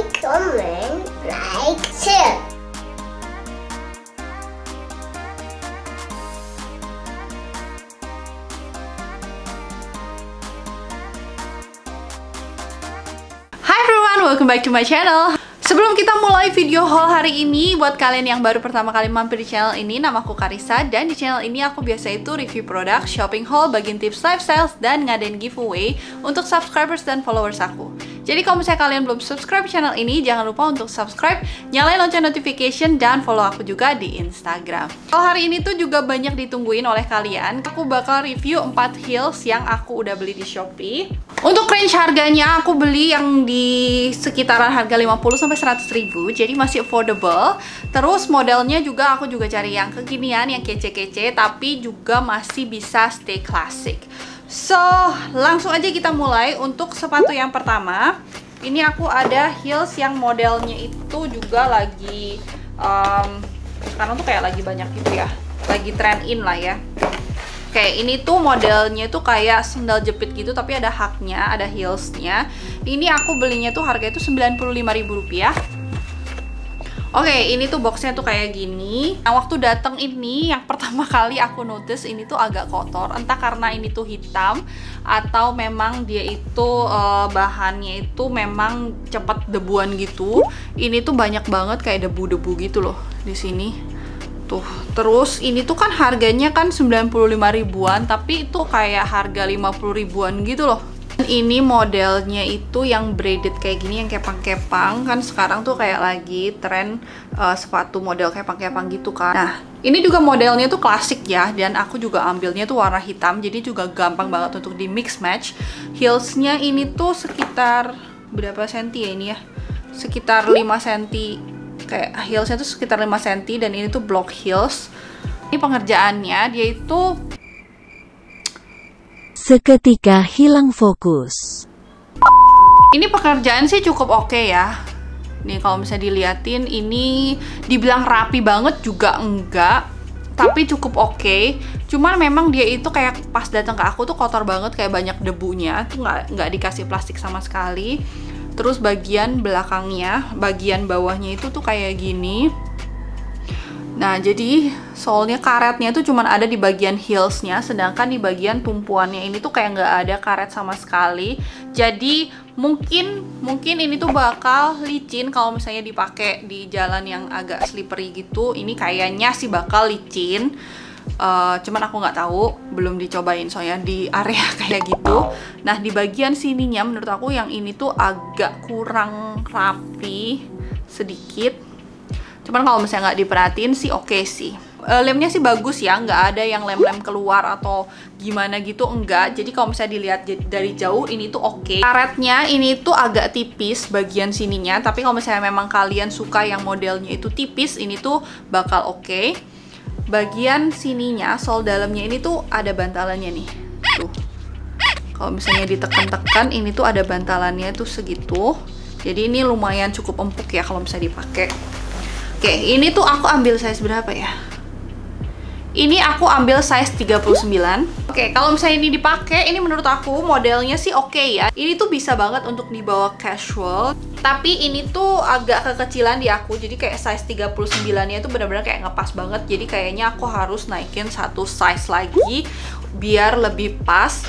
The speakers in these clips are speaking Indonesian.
comment, like, share. Hi everyone, welcome back to my channel. Sebelum kita mulai video haul hari ini, buat kalian yang baru pertama kali mampir di channel ini, namaku Karissa, dan di channel ini aku biasa itu review produk, shopping haul, bagian tips lifestyle, dan ngadain giveaway untuk subscribers dan followers aku. Jadi kalau misalnya kalian belum subscribe channel ini, jangan lupa untuk subscribe, nyalain lonceng notification, dan follow aku juga di Instagram. Kalau hari ini tuh juga banyak ditungguin oleh kalian, aku bakal review 4 heels yang aku udah beli di Shopee. Untuk range harganya aku beli yang di sekitaran harga 50-100 ribu, jadi masih affordable. Terus modelnya juga aku juga cari yang kekinian, yang kece-kece, tapi juga masih bisa stay classic. So, langsung aja kita mulai. Untuk sepatu yang pertama, ini aku ada heels yang modelnya itu juga lagi sekarang tuh kayak lagi banyak gitu ya, lagi trend in lah ya. Oke, ini tuh modelnya tuh kayak sandal jepit gitu, tapi ada haknya, ada heelsnya. Ini aku belinya tuh harga itu Rp95.000. Oke, ini tuh boxnya tuh kayak gini. Nah, waktu dateng ini, yang pertama kali aku notice ini tuh agak kotor. Entah karena ini tuh hitam, atau memang dia itu bahannya itu memang cepat debuan gitu. Ini tuh banyak banget kayak debu-debu gitu loh di sini. Tuh, terus ini tuh kan harganya kan 95 ribuan, tapi itu kayak harga 50 ribuan gitu loh. Ini modelnya itu yang braided kayak gini, yang kepang-kepang. Kan sekarang tuh kayak lagi tren sepatu model kepang-kepang gitu kan. Nah, ini juga modelnya tuh klasik ya, dan aku juga ambilnya tuh warna hitam, jadi juga gampang banget untuk di mix match. Heelsnya ini tuh sekitar berapa senti ya ini ya? Sekitar 5 senti. Kayak heelsnya tuh sekitar 5 cm, dan ini tuh block heels. Ini pengerjaannya dia itu seketika hilang fokus. Ini pekerjaan sih cukup oke ya. Nih kalau misalnya diliatin, ini dibilang rapi banget juga enggak, tapi cukup oke. Cuman memang dia itu kayak pas datang ke aku tuh kotor banget, kayak banyak debunya. Tuh nggak dikasih plastik sama sekali. Terus bagian belakangnya, bagian bawahnya itu tuh kayak gini. Nah, jadi soalnya karetnya itu cuman ada di bagian heelsnya, sedangkan di bagian tumpuannya ini tuh kayak nggak ada karet sama sekali. Jadi mungkin ini tuh bakal licin kalau misalnya dipakai di jalan yang agak slippery gitu. Ini kayaknya sih bakal licin. Cuman aku nggak tahu, belum dicobain soalnya di area kayak gitu. Nah, di bagian sininya menurut aku yang ini tuh agak kurang rapi sedikit. Cuman kalau misalnya nggak diperhatiin sih oke sih. Lemnya sih bagus ya, nggak ada yang lem-lem keluar atau gimana gitu, enggak. Jadi kalau misalnya dilihat dari jauh ini tuh oke. Karetnya ini tuh agak tipis bagian sininya, tapi kalau misalnya memang kalian suka yang modelnya itu tipis, ini tuh bakal oke. Bagian sininya, sol dalamnya ini tuh ada bantalannya nih. Tuh. Kalau misalnya ditekan-tekan, ini tuh ada bantalannya tuh segitu. Jadi ini lumayan cukup empuk ya kalau misalnya dipakai. Oke, ini tuh aku ambil size berapa ya? Ini aku ambil size 39. Oke, kalau misalnya ini dipakai, ini menurut aku modelnya sih oke ya. Ini tuh bisa banget untuk dibawa casual. Tapi ini tuh agak kekecilan di aku, jadi kayak size 39-nya itu benar-benar kayak ngepas banget. Jadi kayaknya aku harus naikin satu size lagi biar lebih pas.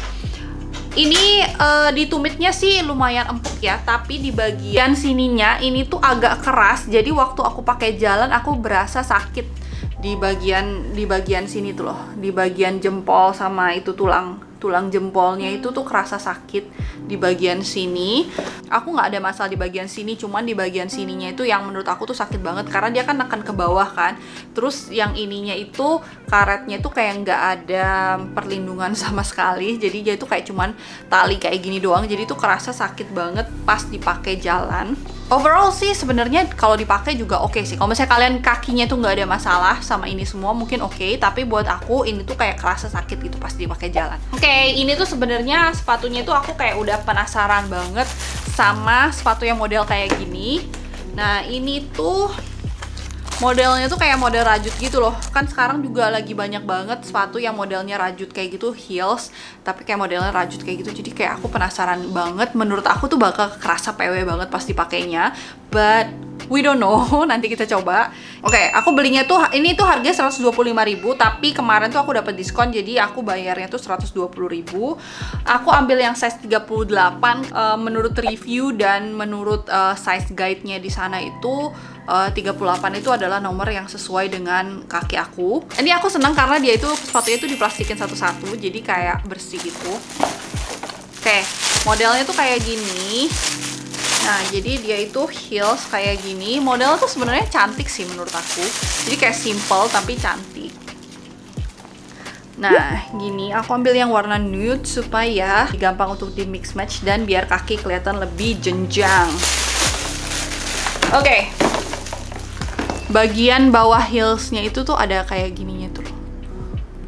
Ini di tumitnya sih lumayan empuk ya, tapi di bagian sininya ini tuh agak keras. Jadi waktu aku pakai jalan aku berasa sakit di bagian sini tuh loh, di bagian jempol sama itu tulang jempolnya itu tuh kerasa sakit di bagian sini. Aku nggak ada masalah di bagian sini, cuman di bagian sininya itu yang menurut aku tuh sakit banget karena dia kan akan ke bawah kan. Terus yang ininya itu karetnya tuh kayak nggak ada perlindungan sama sekali, jadi dia tuh kayak cuman tali kayak gini doang. Jadi tuh kerasa sakit banget pas dipakai jalan. Overall sih sebenarnya kalau dipakai juga oke sih. Kalau misalnya kalian kakinya tuh nggak ada masalah sama ini semua mungkin oke, tapi buat aku ini tuh kayak kerasa sakit gitu pas dipakai jalan. Oke, ini tuh sebenarnya sepatunya tuh aku kayak udah penasaran banget sama sepatu yang model kayak gini. Nah, ini tuh Modelnya tuh kayak model rajut gitu loh. Kan sekarang juga lagi banyak banget sepatu yang modelnya rajut kayak gitu, heels, tapi kayak modelnya rajut kayak gitu. Jadi kayak aku penasaran banget. Menurut aku tuh bakal kerasa PW banget pas dipakainya. But we don't know, nanti kita coba. Oke, aku belinya tuh, ini tuh harganya 125.000, tapi kemarin tuh aku dapat diskon, jadi aku bayarnya tuh 120.000. Aku ambil yang size 38, menurut review dan menurut size guide-nya di sana itu 38 itu adalah nomor yang sesuai dengan kaki aku. Ini aku senang karena dia itu sepatunya itu diplastikin satu-satu, jadi kayak bersih gitu. Oke, modelnya tuh kayak gini. Nah, jadi dia itu heels kayak gini. Modelnya tuh sebenarnya cantik sih menurut aku. Jadi kayak simple tapi cantik. Nah, gini aku ambil yang warna nude supaya gampang untuk di mix match dan biar kaki kelihatan lebih jenjang. Oke. Bagian bawah heelsnya itu tuh ada kayak gininya tuh.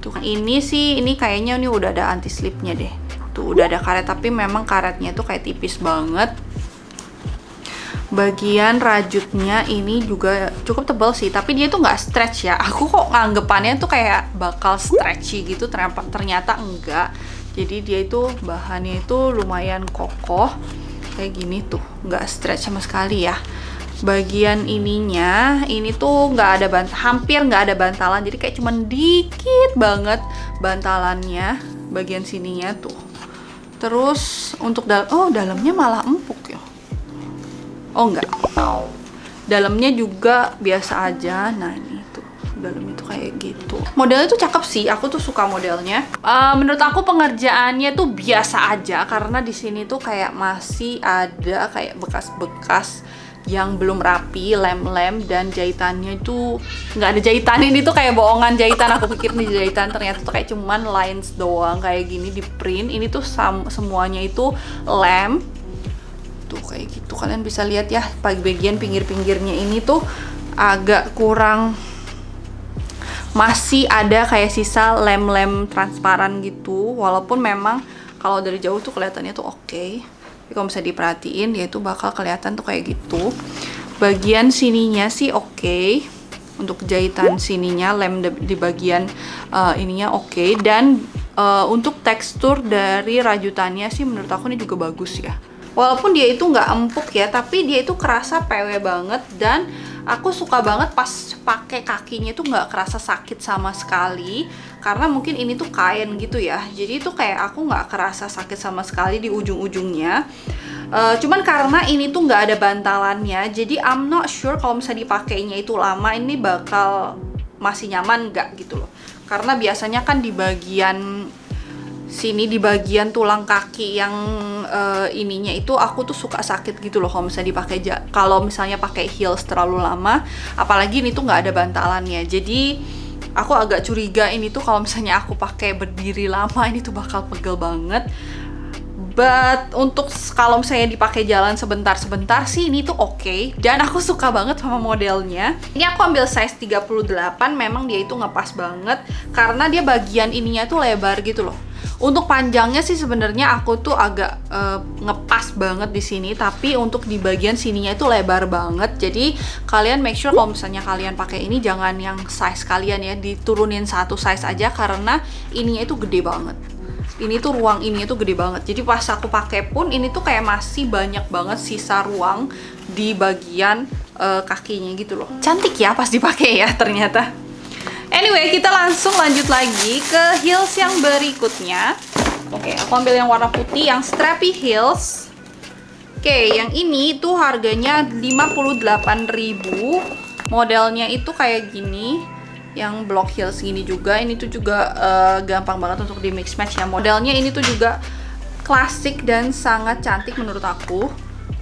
Tuh, ini sih, ini kayaknya ini udah ada anti slipnya deh. Tuh udah ada karet, tapi memang karetnya tuh kayak tipis banget. Bagian rajutnya ini juga cukup tebal sih, tapi dia tuh nggak stretch ya. Aku kok nganggepannya tuh kayak bakal stretchy gitu, ternyata enggak. Jadi dia itu bahannya itu lumayan kokoh kayak gini tuh, nggak stretch sama sekali ya. Bagian ininya ini tuh nggak ada hampir nggak ada bantalan, jadi kayak cuman dikit banget bantalannya bagian sininya tuh. Terus untuk dalamnya malah empuk ya. Oh enggak, dalamnya juga biasa aja. Nah ini tuh dalamnya tuh kayak gitu. Modelnya tuh cakep sih, aku tuh suka modelnya. Menurut aku pengerjaannya tuh biasa aja karena di sini tuh kayak masih ada kayak bekas-bekas yang belum rapi, lem-lem, dan jahitannya itu nggak ada jahitan. Ini tuh kayak bohongan jahitan, aku pikir nih jahitan, ternyata tuh kayak cuman lines doang kayak gini di print. Ini tuh semuanya itu lem. Tuh kayak gitu, kalian bisa lihat ya, bagian pinggir-pinggirnya ini tuh agak kurang, masih ada kayak sisa lem-lem transparan gitu. Walaupun memang kalau dari jauh tuh kelihatannya tuh oke, tapi kalau misalnya diperhatiin dia itu bakal kelihatan tuh kayak gitu. Bagian sininya sih oke, untuk jahitan sininya, lem di bagian ininya oke. Dan untuk tekstur dari rajutannya sih menurut aku ini juga bagus ya. Walaupun dia itu nggak empuk ya, tapi dia itu kerasa PW banget. Dan aku suka banget pas pakai kakinya itu nggak kerasa sakit sama sekali, karena mungkin ini tuh kain gitu ya, jadi itu kayak aku nggak kerasa sakit sama sekali di ujung-ujungnya. Cuman karena ini tuh nggak ada bantalannya, jadi I'm not sure kalau misalnya dipakainya itu lama ini bakal masih nyaman nggak gitu loh. Karena biasanya kan di bagian sini, di bagian tulang kaki yang ininya itu aku tuh suka sakit gitu loh kalau misalnya dipakai, kalau misalnya pakai heels terlalu lama, apalagi ini tuh nggak ada bantalannya. Jadi aku agak curiga ini tuh kalau misalnya aku pakai berdiri lama ini tuh bakal pegel banget. But untuk kalau misalnya dipakai jalan sebentar-sebentar sih ini tuh oke. Dan aku suka banget sama modelnya. Ini aku ambil size 38, memang dia itu ngepas banget karena dia bagian ininya tuh lebar gitu loh. Untuk panjangnya sih sebenarnya aku tuh agak ngepas banget di sini, tapi untuk di bagian sininya itu lebar banget. Jadi kalian make sure kalau misalnya kalian pakai ini jangan yang size kalian ya, diturunin satu size aja karena ininya itu gede banget. Ini tuh ruang ini tuh gede banget. Jadi pas aku pakai pun ini tuh kayak masih banyak banget sisa ruang di bagian kakinya gitu loh. Cantik ya pas dipakai ya ternyata. Anyway, kita langsung lanjut lagi ke heels yang berikutnya. Oke, aku ambil yang warna putih, yang strappy heels. Oke, yang ini tuh harganya 58.000. Modelnya itu kayak gini, yang block heels gini juga. Ini tuh juga gampang banget untuk di mix match ya. Modelnya ini tuh juga klasik dan sangat cantik menurut aku.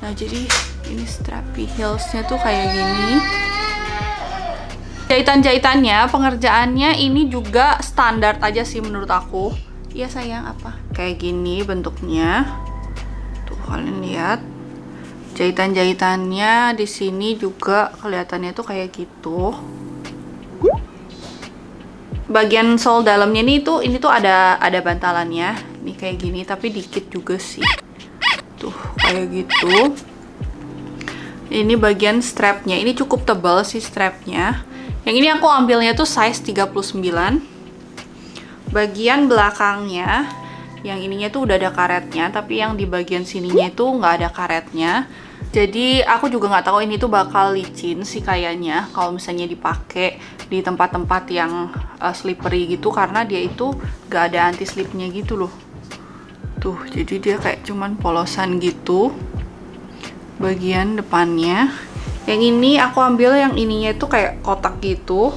Nah, jadi ini strappy heelsnya tuh kayak gini. Jahitan-jahitannya, pengerjaannya ini juga standar aja sih menurut aku. Iya sayang, apa? Kayak gini bentuknya. Tuh kalian lihat. Jahitan-jahitannya di sini juga kelihatannya tuh kayak gitu. Bagian sole dalamnya ini tuh ada bantalannya. Ini kayak gini tapi dikit juga sih. Tuh kayak gitu. Ini bagian strapnya, ini cukup tebal sih strapnya. Yang ini aku ambilnya tuh size 39. Bagian belakangnya, yang ininya tuh udah ada karetnya, tapi yang di bagian sininya itu nggak ada karetnya. Jadi aku juga nggak tahu ini tuh bakal licin sih kayaknya kalau misalnya dipakai di tempat-tempat yang slippery gitu, karena dia itu nggak ada anti slipnya gitu loh. Tuh, jadi dia kayak cuman polosan gitu bagian depannya. Yang ini aku ambil yang ininya itu kayak kotak gitu.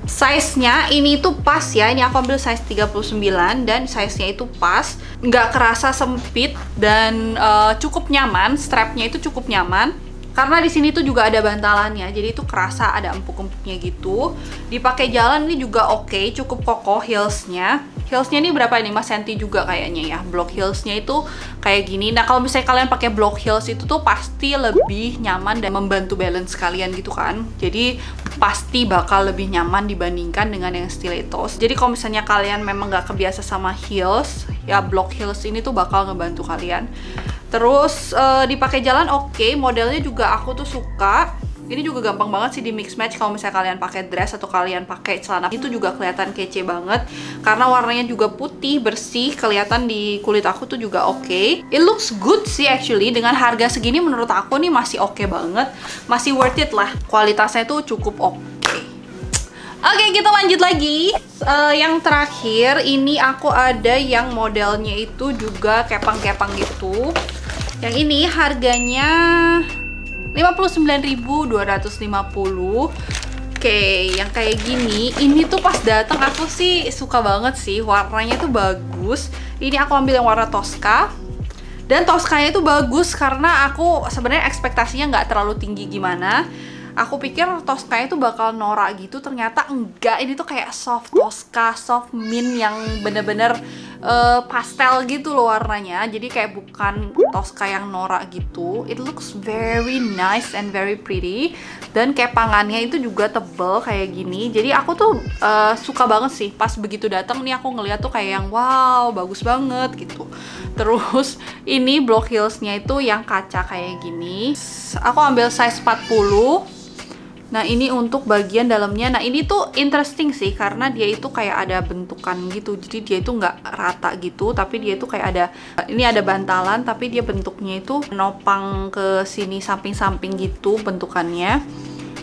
Size-nya ini tuh pas ya, ini aku ambil size 39 dan size-nya itu pas, nggak kerasa sempit dan cukup nyaman. Strapnya itu cukup nyaman karena di sini tuh juga ada bantalannya, jadi itu kerasa ada empuk-empuknya gitu. Dipakai jalan ini juga oke, cukup kokoh heelsnya. Heelsnya ini berapa ini? 5 cm juga kayaknya ya. Block heelsnya itu kayak gini. Nah kalau misalnya kalian pakai block heels itu tuh pasti lebih nyaman dan membantu balance kalian gitu kan. Jadi pasti bakal lebih nyaman dibandingkan dengan yang stilettos. Jadi kalau misalnya kalian memang nggak kebiasa sama heels, ya block heels ini tuh bakal ngebantu kalian. Terus dipakai jalan oke, modelnya juga aku tuh suka. Ini juga gampang banget sih di mix match kalau misalnya kalian pakai dress atau kalian pakai celana. Itu juga kelihatan kece banget karena warnanya juga putih, bersih, kelihatan di kulit aku tuh juga oke. It looks good sih actually. Dengan harga segini menurut aku nih masih oke banget. Masih worth it lah. Kualitasnya tuh cukup oke. Oke, kita lanjut lagi. Yang terakhir ini aku ada yang modelnya itu juga kepang-kepang gitu. Yang ini harganya 59.250. Oke, yang kayak gini, ini tuh pas datang aku sih suka banget sih, warnanya tuh bagus. Ini aku ambil yang warna Tosca. Dan Toscanya itu bagus karena aku sebenarnya ekspektasinya nggak terlalu tinggi gimana. Aku pikir Toscanya itu bakal norak gitu, ternyata enggak. Ini tuh kayak soft Tosca, soft mint yang bener-bener pastel gitu loh warnanya. Jadi kayak bukan Tosca yang norak gitu. It looks very nice and very pretty. Dan kepangannya itu juga tebel kayak gini. Jadi aku tuh suka banget sih. Pas begitu datang nih aku ngeliat tuh kayak yang wow, bagus banget gitu. Terus ini block heelsnya itu yang kaca kayak gini. Aku ambil size 40. Nah ini untuk bagian dalamnya. Nah ini tuh interesting sih karena dia itu kayak ada bentukan gitu. Jadi dia itu nggak rata gitu, tapi dia itu kayak ada, ini ada bantalan tapi dia bentuknya itu nopang ke sini samping-samping gitu bentukannya.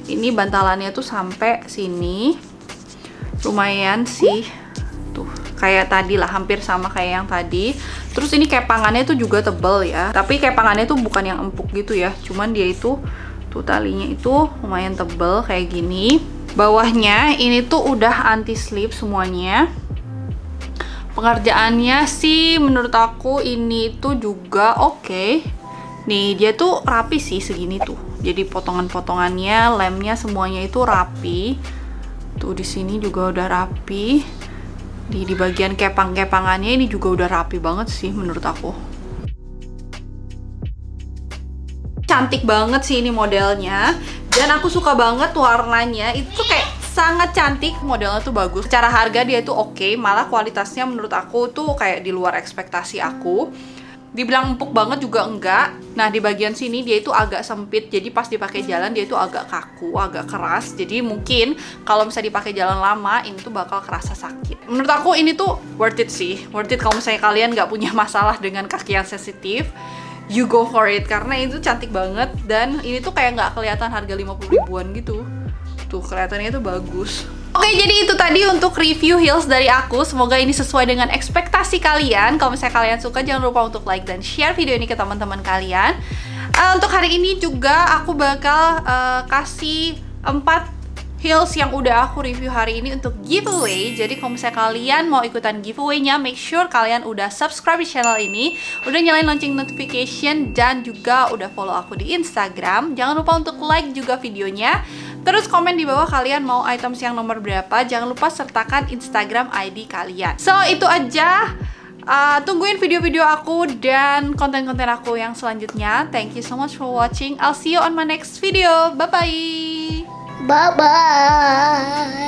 Ini bantalannya tuh sampai sini. Lumayan sih. Tuh kayak tadi lah, hampir sama kayak yang tadi. Terus ini kepangannya tuh juga tebel ya. Tapi kepangannya tuh bukan yang empuk gitu ya. Cuman dia itu talinya itu lumayan tebel kayak gini. Bawahnya ini tuh udah anti slip semuanya. Pengerjaannya sih menurut aku ini tuh juga oke. Nih dia tuh rapi sih segini tuh. Jadi potongan-potongannya, lemnya semuanya itu rapi. Tuh di sini juga udah rapi. Di bagian kepang-kepangannya ini juga udah rapi banget sih menurut aku. Cantik banget sih ini modelnya, dan aku suka banget warnanya, itu kayak sangat cantik, modelnya tuh bagus. Secara harga dia tuh oke, malah kualitasnya menurut aku tuh kayak di luar ekspektasi aku. Dibilang empuk banget juga enggak. Nah di bagian sini dia itu agak sempit, jadi pas dipakai jalan dia itu agak kaku, agak keras. Jadi mungkin kalau misalnya dipakai jalan lama ini tuh bakal kerasa sakit. Menurut aku ini tuh worth it sih, worth it kalau misalnya kalian nggak punya masalah dengan kaki yang sensitif. You go for it, karena itu cantik banget. Dan ini tuh kayak nggak kelihatan harga 50 ribuan gitu. Tuh kelihatannya tuh bagus. Oke, jadi itu tadi untuk review heels dari aku. Semoga ini sesuai dengan ekspektasi kalian. Kalau misalnya kalian suka, jangan lupa untuk like dan share video ini ke teman-teman kalian. Untuk hari ini juga aku bakal kasih 4 heels yang udah aku review hari ini untuk giveaway. Jadi kalau misalnya kalian mau ikutan giveaway-nya, make sure kalian udah subscribe di channel ini, udah nyalain lonceng notification, dan juga udah follow aku di Instagram. Jangan lupa untuk like juga videonya. Terus komen di bawah kalian mau items yang nomor berapa. Jangan lupa sertakan Instagram ID kalian. So itu aja. Tungguin video-video aku dan konten-konten aku yang selanjutnya. Thank you so much for watching. I'll see you on my next video. Bye-bye. Bye-bye.